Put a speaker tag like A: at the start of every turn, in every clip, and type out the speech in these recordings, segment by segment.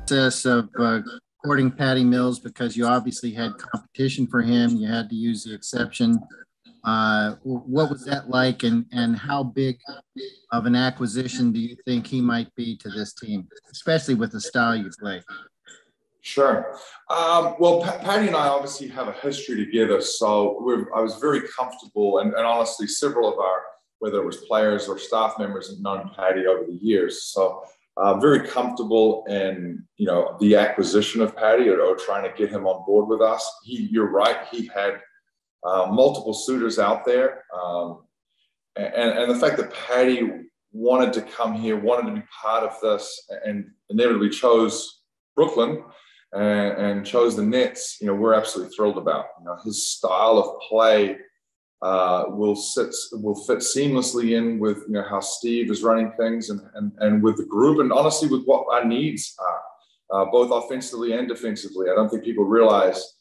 A: process of courting Patty Mills, because you obviously had competition for him. You had to use the exception. What was that like, and how big of an acquisition do you think he might be to this team, especially with the style you play?
B: Sure. Well, Patty and I obviously have a history together, so I was very comfortable, and honestly, several of our, whether it was players or staff members, have known Patty over the years. So very comfortable in, the acquisition of Patty or trying to get him on board with us. You're right, he had multiple suitors out there. And the fact that Patty wanted to come here, wanted to be part of this, and inevitably chose Brooklyn and chose the Nets, we're absolutely thrilled about. His style of play will fit seamlessly in with how Steve is running things and with the group, and honestly with what our needs are, both offensively and defensively. I don't think people realize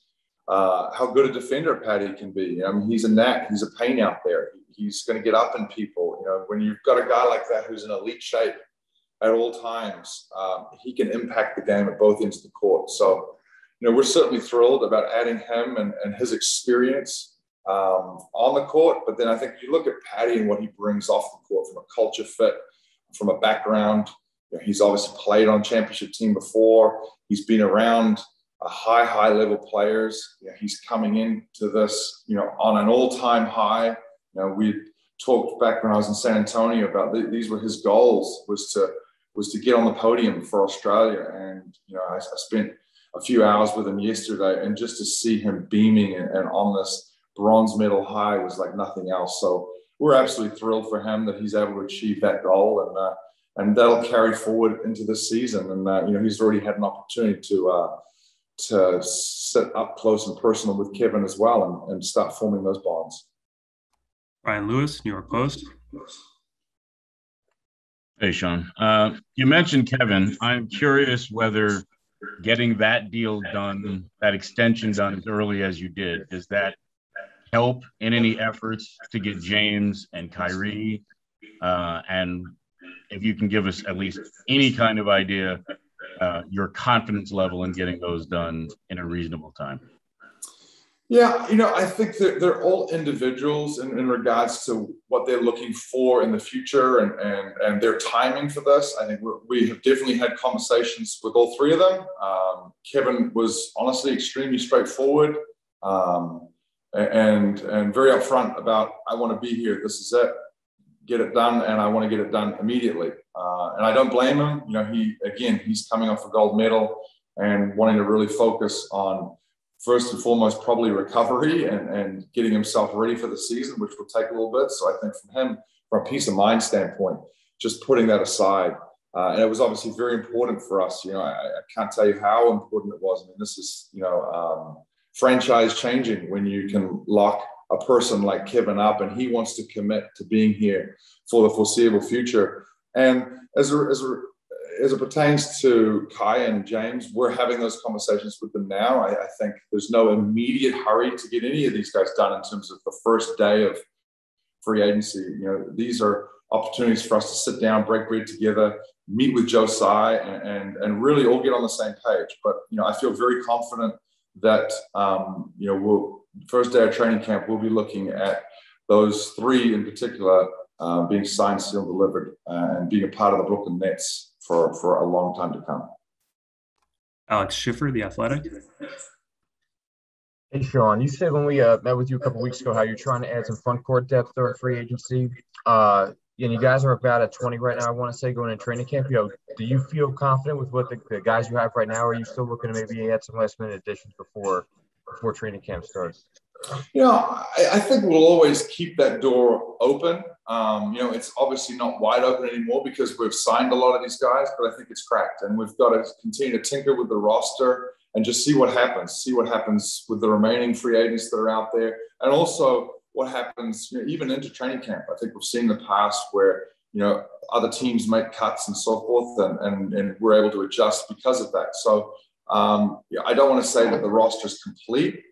B: how good a defender Patty can be. He's a knack. He's a pain out there. He's going to get up in people. When you've got a guy like that who's in elite shape at all times, he can impact the game at both ends of the court. So, we're certainly thrilled about adding him and his experience on the court. But then I think you look at Patty and what he brings off the court from a culture fit, from a background. He's obviously played on a championship team before. He's been around high level players. He's coming into this, on an all-time high. We talked back when I was in San Antonio about these were his goals, was to get on the podium for Australia. And, I spent a few hours with him yesterday, and just to see him beaming and on this bronze medal high was like nothing else. So we're absolutely thrilled for him that he's able to achieve that goal, and that'll carry forward into this season. And, he's already had an opportunity to sit up close and personal with Kevin as well and start forming those bonds.
C: Brian Lewis, New York Post.
D: Hey, Sean. You mentioned Kevin. I'm curious whether getting that deal done, that extension done as early as you did, does that help in any efforts to get James and Kyrie? And if you can give us at least any kind of idea, your confidence level in getting those done in a reasonable time.
B: Yeah, I think that they're all individuals in regards to what they're looking for in the future and their timing for this. I think we have definitely had conversations with all three of them. Kevin was honestly extremely straightforward and very upfront about, I want to be here. This is it. Get it done, and I want to get it done immediately. And I don't blame him. He's coming off a gold medal and wanting to really focus on, first and foremost, probably recovery and getting himself ready for the season, which will take a little bit. So I think from him, from a peace of mind standpoint, just putting that aside. And it was obviously very important for us. I can't tell you how important it was. This is, franchise changing when you can lock a person like Kevin up and he wants to commit to being here for the foreseeable future. And as it pertains to Kai and James, we're having those conversations with them now. I think there's no immediate hurry to get any of these guys done in terms of the first day of free agency. These are opportunities for us to sit down, break bread together, meet with Joe Tsai, and really all get on the same page. But, I feel very confident that, first day of training camp, we'll be looking at those three in particular being signed, sealed, delivered, and being a part of the Brooklyn Nets for a long time to come.
C: Alex Schiffer, The Athletic.
E: Hey, Sean, you said when we met with you a couple weeks ago how you're trying to add some front court depth during free agency. And you guys are about at 20 right now, I want to say, going in training camp. Do you feel confident with what the guys you have right now, or are you still looking to maybe add some last-minute additions before training camp starts?
B: I think we'll always keep that door open. It's obviously not wide open anymore because we've signed a lot of these guys, but I think it's cracked. And we've got to continue to tinker with the roster and just see what happens with the remaining free agents that are out there. And also what happens, even into training camp. I think we've seen in the past where, other teams make cuts and so forth, and we're able to adjust because of that. So, I don't want to say that the roster is complete,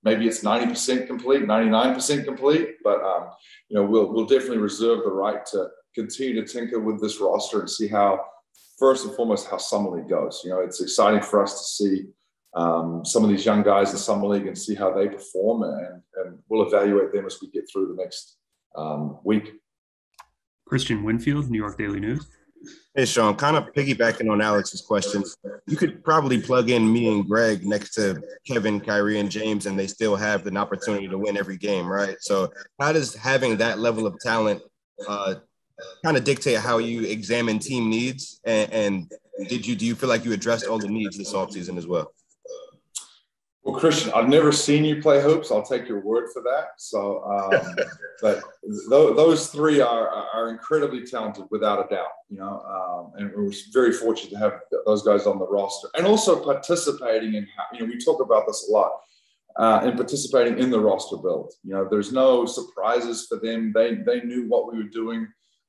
B: maybe it's 90% complete, 99% complete, but, we'll definitely reserve the right to continue to tinker with this roster and see how first and foremost how Summer League goes. It's exciting for us to see some of these young guys in Summer League and see how they perform, and we'll evaluate them as we get through the next week.
C: Christian Winfield, New York Daily News.
F: Hey, Sean, kind of piggybacking on Alex's question, you could probably plug in me and Greg next to Kevin, Kyrie, and James, and they still have an opportunity to win every game, right? So how does having that level of talent kind of dictate how you examine team needs? And do you feel like you addressed all the needs this offseason as well?
B: Well, Christian, I've never seen you play hoops. I'll take your word for that. So, but those three are incredibly talented, without a doubt. And we're very fortunate to have those guys on the roster, and also participating in. We talk about this a lot, in participating in the roster build. There's no surprises for them. They knew what we were doing.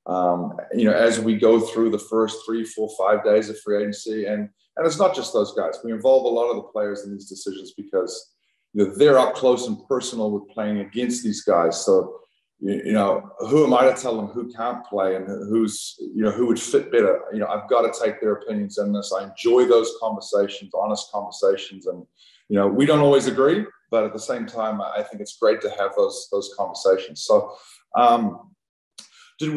B: As we go through the first 3, 4, 5 days of free agency, and it's not just those guys. We involve a lot of the players in these decisions because they're up close and personal with playing against these guys. So who am I to tell them who can't play and who would fit better? I've got to take their opinions in this. I enjoy those conversations, honest conversations, and we don't always agree, but at the same time, I think it's great to have those conversations. So. Did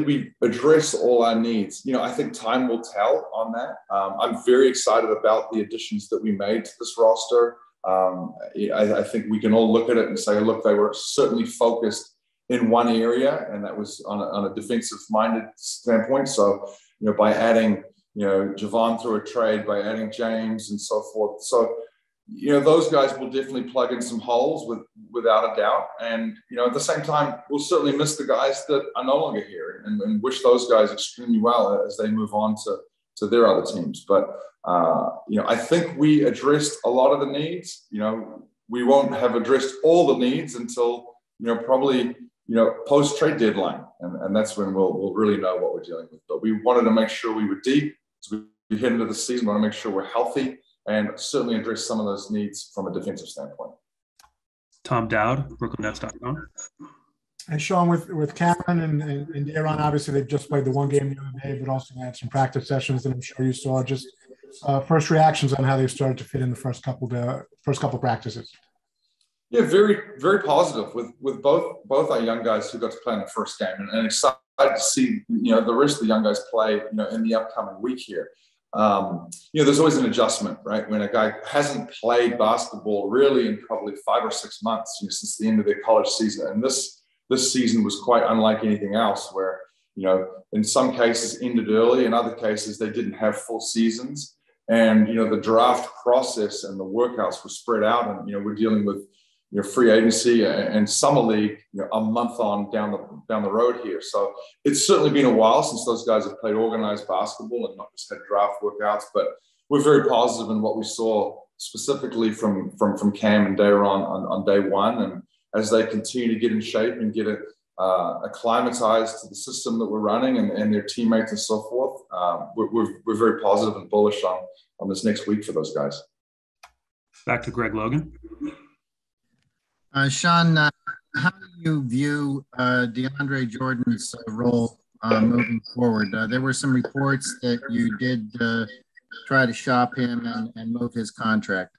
B: we address all our needs? I think time will tell on that. I'm very excited about the additions that we made to this roster. I think we can all look at it and say, look, they were certainly focused in one area, and that was on a defensive-minded standpoint. So, by adding, Javon through a trade, by adding James and so forth. So, those guys will definitely plug in some holes without a doubt. And, at the same time, we'll certainly miss the guys that are no longer here and wish those guys extremely well as they move on to their other teams. But, I think we addressed a lot of the needs. We won't have addressed all the needs until, probably, post-trade deadline. And that's when we'll really know what we're dealing with. But we wanted to make sure we were deep as we head into the season. We want to make sure we're healthy, and certainly address some of those needs from a defensive standpoint.
C: Tom Dowd, BrooklynNets.com.
G: And Sean, with Cameron and Durant, obviously they've just played the one game the other day, but also had some practice sessions that I'm sure you saw. Just first reactions on how they started to fit in the first couple practices. Yeah,
B: very, very positive with both our young guys who got to play in the first game, and excited to see the rest of the young guys play in the upcoming week here. There's always an adjustment, right? When a guy hasn't played basketball really in probably 5 or 6 months, since the end of their college season. And this season was quite unlike anything else where, in some cases ended early, in other cases they didn't have full seasons. And, the draft process and the workouts were spread out, and, we're dealing with, free agency and summer league, a month on down the road here. So it's certainly been a while since those guys have played organized basketball and not just had draft workouts. But we're very positive in what we saw specifically from Cam and Durant on day one, and as they continue to get in shape and get acclimatized to the system that we're running and their teammates and so forth, we're very positive and bullish on this next week for those guys.
C: Back to Greg Logan.
A: Sean, how do you view DeAndre Jordan's role moving forward? There were some reports that you did try to shop him and move his contract.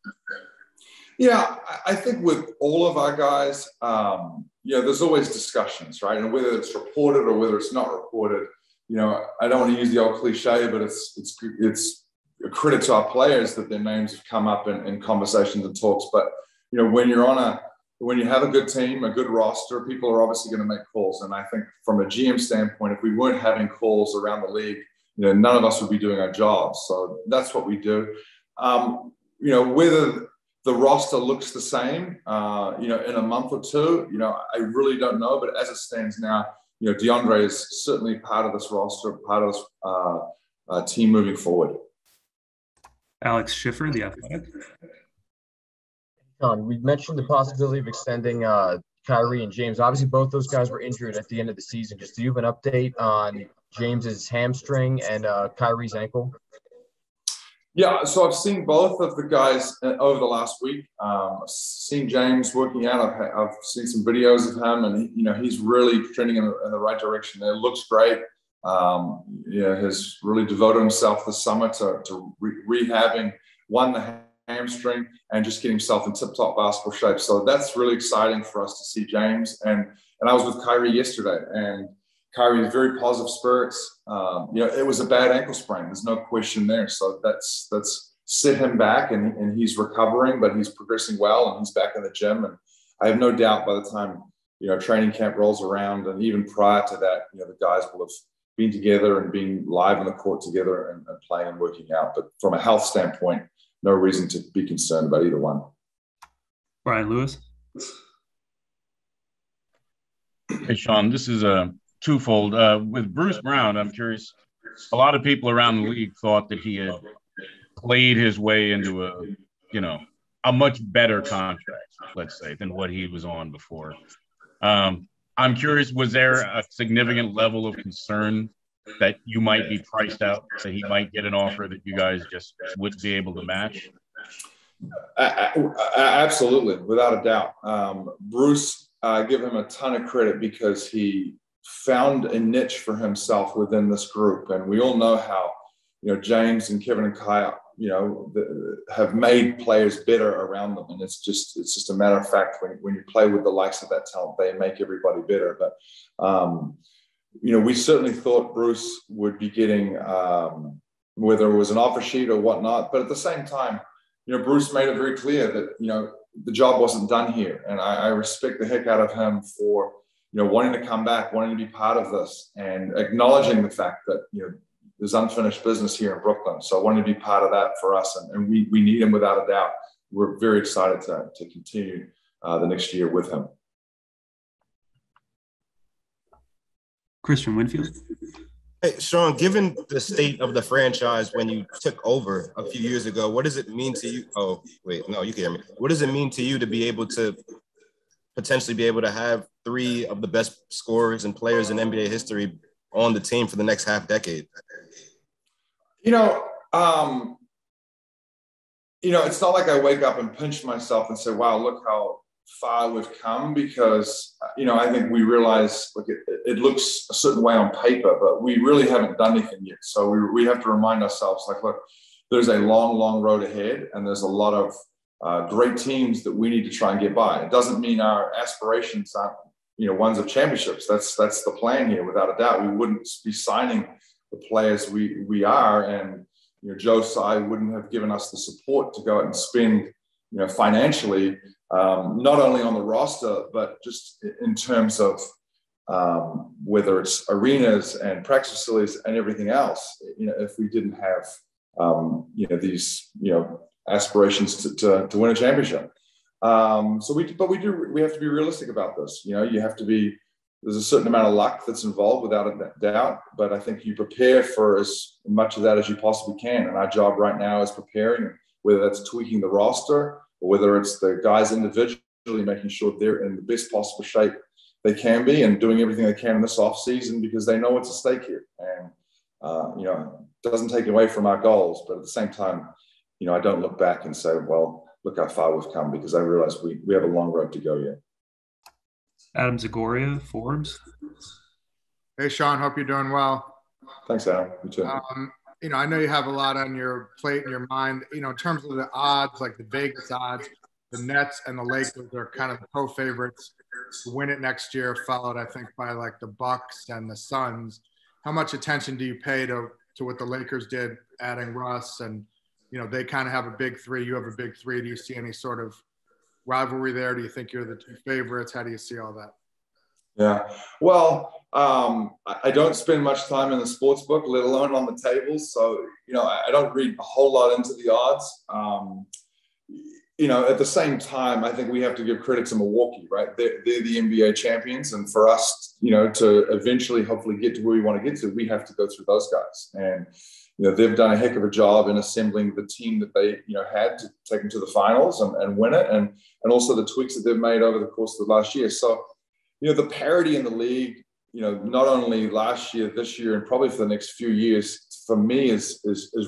B: Yeah, I think with all of our guys, there's always discussions, right? And whether it's reported or whether it's not reported, I don't want to use the old cliche, but it's a credit to our players that their names have come up in conversations and talks. But, when you have a good team, a good roster, people are obviously going to make calls. And I think from a GM standpoint, if we weren't having calls around the league, none of us would be doing our jobs. So that's what we do. Whether the roster looks the same, in a month or two, I really don't know. But as it stands now, DeAndre is certainly part of this roster, part of this team moving forward.
C: Alex Schiffer, The Athletic.
E: We mentioned the possibility of extending Kyrie and James. Obviously, both those guys were injured at the end of the season. Just do you have an update on James's hamstring and Kyrie's ankle?
B: Yeah, so I've seen both of the guys over the last week. I've seen James working out. I've seen some videos of him, and he's really trending in the right direction. It looks great. has really devoted himself this summer to rehabbing, the hamstring, and just getting himself in tip-top basketball shape. So that's really exciting for us to see James. And I was with Kyrie yesterday, and Kyrie is very positive spirits. It was a bad ankle sprain. There's no question there. So that's set him back, and he's recovering, but he's progressing well, and he's back in the gym. And I have no doubt by the time, training camp rolls around, and even prior to that, the guys will have been together and being live on the court together and playing and working out. But from a health standpoint, no reason to be concerned about either one.
C: Brian Lewis.
D: Hey, Sean, this is a twofold. With Bruce Brown, I'm curious, a lot of people around the league thought that he had played his way into a much better contract, let's say, than what he was on before. I'm curious, was there a significant level of concern that you might be priced out, that he might get an offer that you guys just wouldn't be able to match?
B: Absolutely, without a doubt. Bruce, I give him a ton of credit because he found a niche for himself within this group. And we all know how, James and Kevin and Kai, have made players better around them. And it's just a matter of fact, when you play with the likes of that talent, they make everybody better. But, we certainly thought Bruce would be getting, whether it was an offer sheet or whatnot. But at the same time, Bruce made it very clear that, the job wasn't done here. And I respect the heck out of him for, wanting to come back, wanting to be part of this, and acknowledging the fact that, there's unfinished business here in Brooklyn. So I wanted to be part of that for us. And we need him without a doubt. We're very excited to continue the next year with him.
C: Christian Winfield.
F: Hey, Sean, given the state of the franchise when you took over a few years ago, what does it mean to you? Oh, wait, no, you can hear me. What does it mean to you to be able to potentially be able to have three of the best scorers and players in NBA history on the team for the next half decade?
B: It's not like I wake up and pinch myself and say, wow, look how far we've come, because, I think we realize, look, it looks a certain way on paper, but we really haven't done anything yet. So we have to remind ourselves, like, look, there's a long, long road ahead, and there's a lot of great teams that we need to try and get by. It doesn't mean our aspirations aren't, ones of championships. That's the plan here, without a doubt. We wouldn't be signing the players we are, and Joe Tsai wouldn't have given us the support to go out and spend financially, not only on the roster but just in terms of whether it's arenas and practice facilities and everything else. If we didn't have these aspirations to win a championship. We have to be realistic about this. There's a certain amount of luck that's involved, without a doubt, but I think you prepare for as much of that as you possibly can. And our job right now is preparing, whether that's tweaking the roster or whether it's the guys individually making sure they're in the best possible shape they can be, and doing everything they can in this off season, because they know what's at stake here. And, it doesn't take away from our goals, but at the same time, I don't look back and say, well, look how far we've come, because I realize we have a long road to go yet.
C: Adam Zagoria, Forbes.
H: Hey, Sean, hope you're doing well.
B: Thanks, Adam. You too.
H: I know you have a lot on your plate in your mind. In terms of the odds, like the Vegas odds, the Nets and the Lakers are kind of the co-favorites to win it next year, followed, I think, by like the Bucks and the Suns. How much attention do you pay to what the Lakers did, adding Russ, and they kind of have a big three, you have a big three. Do you see any sort of rivalry there? Do you think you're the two favorites? How do you see all that?
B: Yeah, well, I don't spend much time in the sports book, let alone on the tables. So, I don't read a whole lot into the odds. At the same time, I think we have to give credit to Milwaukee, right? They're the NBA champions. And for us, to eventually hopefully get to where we want to get to, we have to go through those guys. And, they've done a heck of a job in assembling the team that they, had to take them to the finals and win it. And also the tweaks that they've made over the course of the last year. So, the parity in the league, not only last year, this year, and probably for the next few years, for me is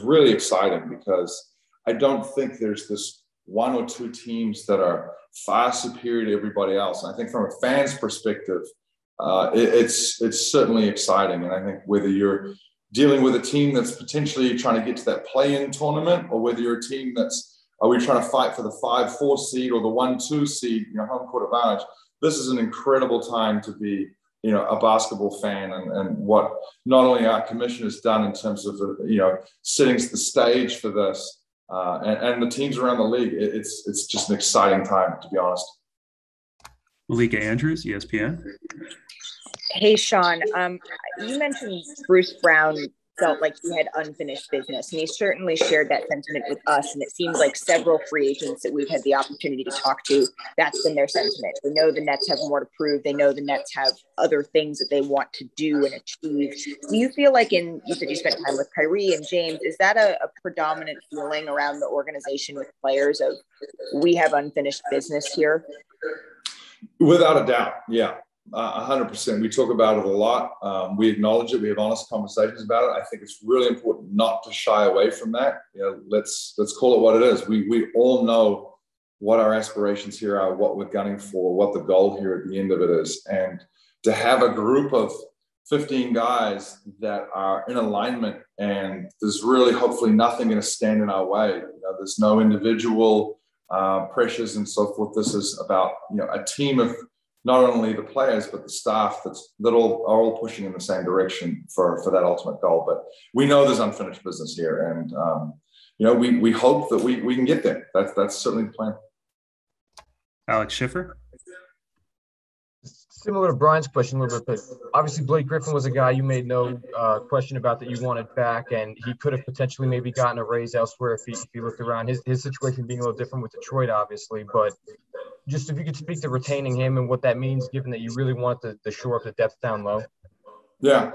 B: really exciting, because I don't think there's this one or two teams that are far superior to everybody else. And I think from a fan's perspective, it's certainly exciting. And I think whether you're dealing with a team that's potentially trying to get to that play-in tournament, or whether you're a team are we trying to fight for the 5-4 seed or the 1-2 seed, home court advantage, this is an incredible time to be, a basketball fan, and what not only our commission has done in terms of, setting the stage for this, and the teams around the league. It's just an exciting time, to be honest.
C: Malika Andrews, ESPN.
I: Hey, Sean, you mentioned Bruce Brown felt like he had unfinished business, and he certainly shared that sentiment with us. And it seems like several free agents that we've had the opportunity to talk to, that's been their sentiment. They know the Nets have more to prove. They know the Nets have other things that they want to do and achieve. Do you feel like, you said you spent time with Kyrie and James, is that a predominant feeling around the organization with players of, we have unfinished business here?
B: Without a doubt, yeah. 100%. We talk about it a lot. We acknowledge it. We have honest conversations about it. I think it's really important not to shy away from that. Let's call it what it is. We all know what our aspirations here are, what we're gunning for, what the goal here at the end of it is. And to have a group of 15 guys that are in alignment, and there's really hopefully nothing going to stand in our way. There's no individual pressures and so forth. This is about, a team of not only the players, but the staff that are all pushing in the same direction for that ultimate goal. But we know there's unfinished business here. And, we hope that we can get there. That's certainly the plan.
C: Alex Schiffer.
E: Similar to Brian's question a little bit, but obviously Blake Griffin was a guy you made no question about that you wanted back, and he could have potentially maybe gotten a raise elsewhere if he looked around. His situation being a little different with Detroit, obviously, but just if you could speak to retaining him and what that means, given that you really want to shore up the depth down low.
B: Yeah.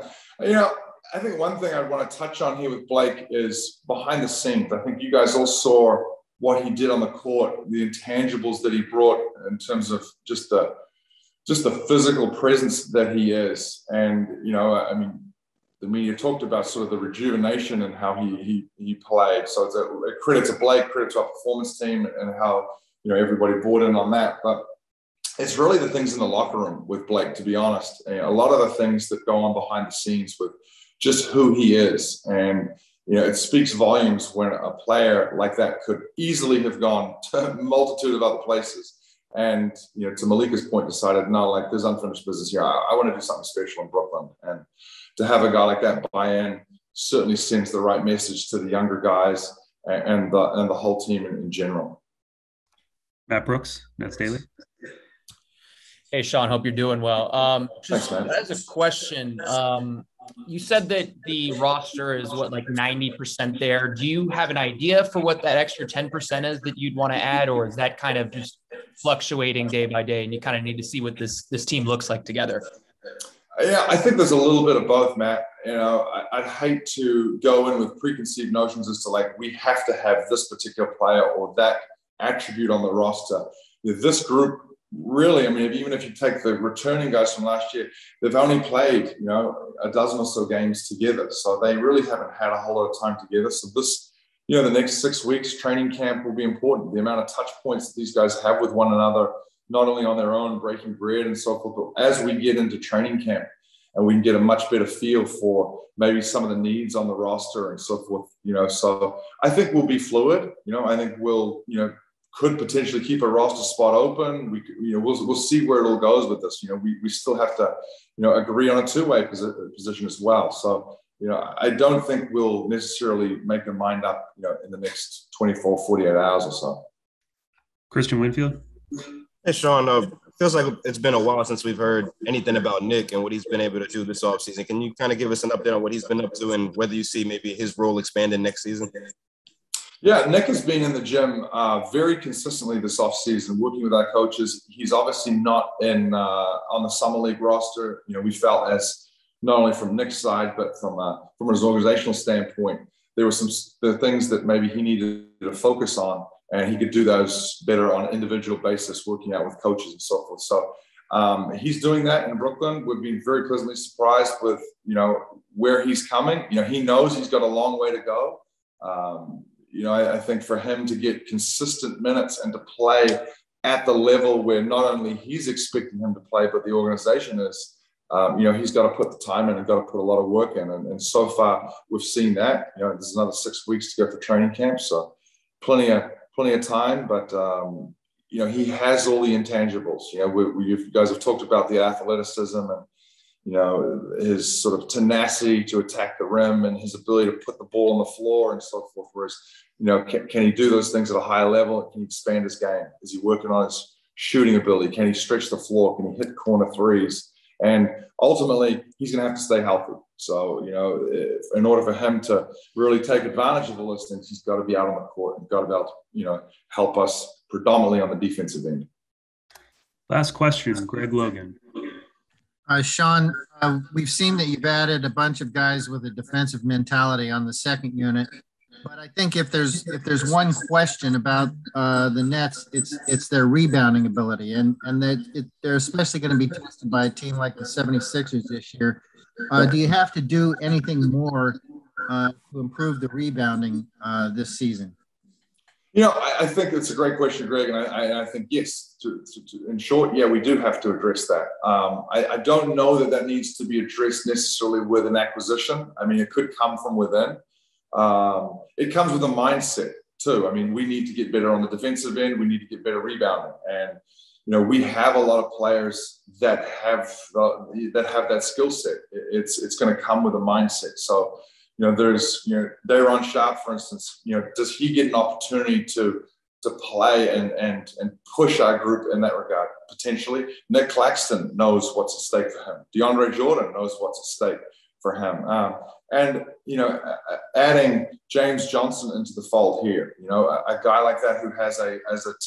B: I think one thing I'd want to touch on here with Blake is behind the scenes. I think you guys all saw what he did on the court, the intangibles that he brought in terms of just the physical presence that he is. And, the media talked about sort of the rejuvenation and how he played. So it's a credit to Blake, credit to our performance team, and how, everybody bought in on that. But it's really the things in the locker room with Blake, to be honest. A lot of the things that go on behind the scenes with just who he is. And, it speaks volumes when a player like that could easily have gone to a multitude of other places. And, to Malika's point, decided, no, there's unfinished business here. I want to do something special in Brooklyn. And to have a guy like that buy in certainly sends the right message to the younger guys and the whole team in general.
C: Matt Brooks, Nets Daily.
J: Hey, Sean, hope you're doing well.
B: Thanks, man.
J: As a question, you said that the roster is 90% there. Do you have an idea for what that extra 10% is that you'd want to add, or is that kind of just fluctuating day by day and you kind of need to see what this team looks like together?
B: Yeah, I think there's a little bit of both, Matt. I'd hate to go in with preconceived notions as to we have to have this particular player or that attribute on the roster. This group really, even if you take the returning guys from last year, they've only played, a dozen or so games together. So they really haven't had a whole lot of time together. So this, the next 6 weeks training camp will be important. The amount of touch points that these guys have with one another, not only on their own, breaking bread and so forth, but as we get into training camp and we can get a much better feel for maybe some of the needs on the roster and so forth, so I think we'll be fluid. I think we'll, could potentially keep a roster spot open. We'll see where it all goes with this. We still have to, agree on a two-way position as well. So, I don't think we'll necessarily make our mind up, in the next 24, 48 hours or so.
C: Christian Winfield.
F: Hey, Sean, feels like it's been a while since we've heard anything about Nick and what he's been able to do this offseason. Can you kind of give us an update on what he's been up to and whether you see maybe his role expanding next season?
B: Yeah, Nick has been in the gym very consistently this offseason, working with our coaches. He's obviously not on the Summer League roster. We felt as not only from Nick's side, but from his organizational standpoint, there were the things that maybe he needed to focus on, and he could do those better on an individual basis, working out with coaches and so forth. So he's doing that in Brooklyn. We've been very pleasantly surprised with, where he's coming. He knows he's got a long way to go. I think for him to get consistent minutes and to play at the level where not only he's expecting him to play, but the organization is, he's got to put the time in and got to put a lot of work in. And so far, we've seen that. There's another 6 weeks to go for training camp, so plenty of time. But he has all the intangibles. You guys have talked about the athleticism and his sort of tenacity to attack the rim and his ability to put the ball on the floor and so forth. Whereas, can he do those things at a high level? Can he expand his game? Is he working on his shooting ability? Can he stretch the floor? Can he hit corner threes? And ultimately, he's going to have to stay healthy. So, in order for him to really take advantage of all those things, he's got to be out on the court and got to be able to, help us predominantly on the defensive end.
C: Last question, Greg Logan.
A: Sean, we've seen that you've added a bunch of guys with a defensive mentality on the second unit, but I think if there's one question about the Nets, it's their rebounding ability, and that they're especially going to be tested by a team like the 76ers this year. Do you have to do anything more to improve the rebounding this season?
B: I think it's a great question, Greg, and I think yes. In short, yeah, we do have to address that. I don't know that needs to be addressed necessarily with an acquisition. I mean, it could come from within. It comes with a mindset too. I mean, we need to get better on the defensive end. We need to get better rebounding, and we have a lot of players that have that skill set. It's going to come with a mindset. So. There's, Durant, for instance, does he get an opportunity to play and push our group in that regard? Potentially. Nick Claxton knows what's at stake for him. DeAndre Jordan knows what's at stake for him. And adding James Johnson into the fold here, a guy like that who has a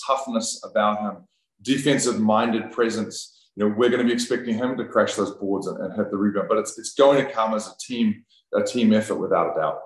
B: toughness about him, defensive-minded presence, we're going to be expecting him to crash those boards and hit the rebound. But it's going to come as a team effort without a doubt.